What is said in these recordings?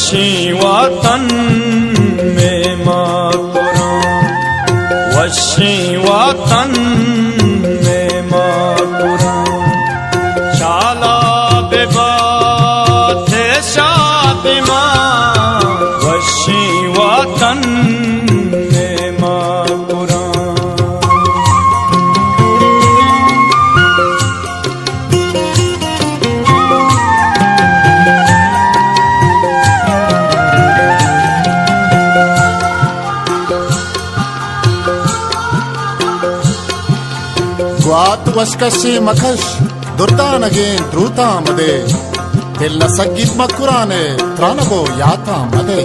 वशी वतन में माकुरान, वशी वतन में माकुरान, शाला बेबात शातिमा, वशी वतन में माकुरान। ಗ್ವಾತ್ ವಶ್ಕಶಿ ಮಖಶ್ ದುರ್ತಾನಗೆ ದ್ರೂತಾ ಮದೆ ತೆಲ್ಲ ಸಗ್ಗಿದ್ ಮಕ್ಕುರಾನೆ ತ್ರಾನಗೋ ಯಾತಾ ಮದೆ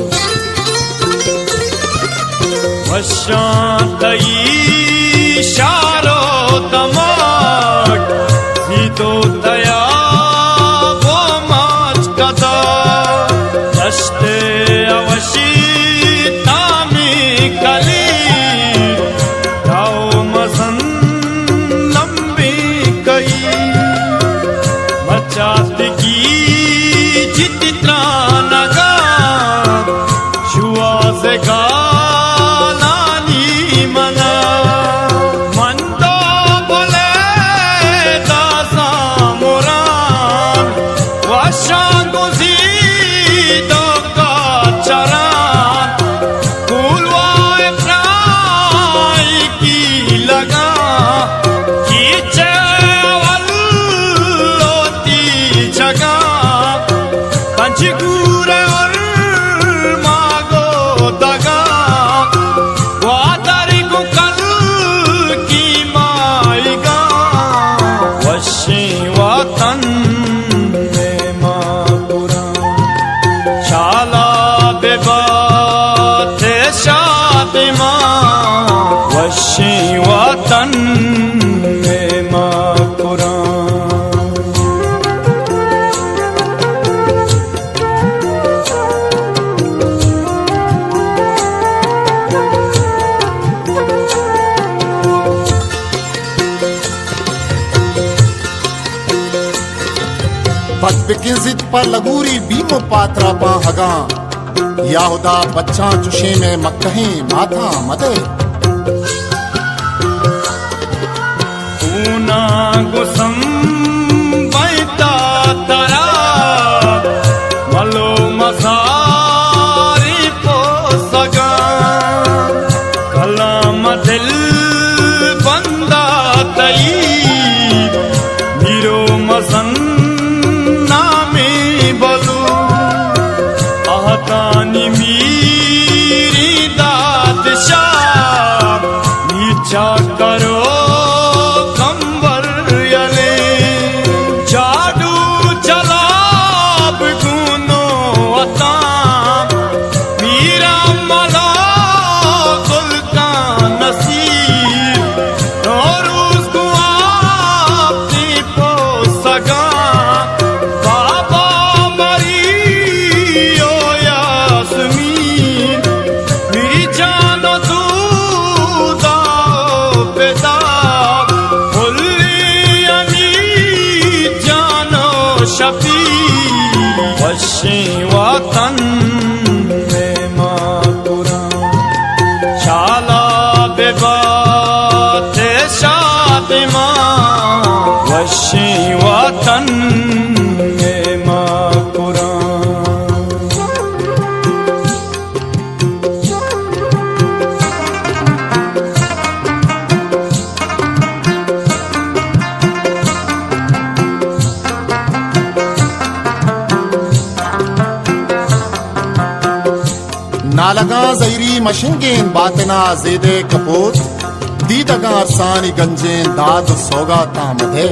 ವಶಾಂತಯಿ ಶಾರೋ ತಮಾಟ್ ಹೀತೋ ದಯಾ वो माच कदा दश्ते अवशी तामी कली दाओ मसन लंबी कई मचाती की जितना नगा शुआ से गालानी मना मन तो बोले दासा मुरान वाशांगो जीदो का चरान कुलवाए प्राई की लगा की चवल लोती जगा पंचगूरे और मागो दगा वादारी को कल की माईगा वशी वतन में माकुरान, शाला बेबात शातिमा, वशी वतन में माकुरान। बदबिकी जिद पर लगूरी बीमो पात्रा पा हगा याहुदा बच्चा चुशे में मक्कही माथा मदे ऊना गुसम बैता तरा मलो मसारी पोसगा कलाम दिल बंदा तई मीरो मसन नामी बलू आहतानी मीरी दादशाह नीचा करो कंबर यले जादू जलाब गुनो अता मीरा मला गुल का नसीब और उसको आपनी पोसगा बाबा मरियो यास्मीन मेरी जानो तू दाओ बेदा हुल्लियानी जानो शफी वशी वतन में माकुरान, शाला बेबात शातिमा, वशी वतन में माकुरान। नालगा जैरी मशिंगेन बातना जेदे कपूत दीदगा सानी गंजेन दाद सोगा तामदे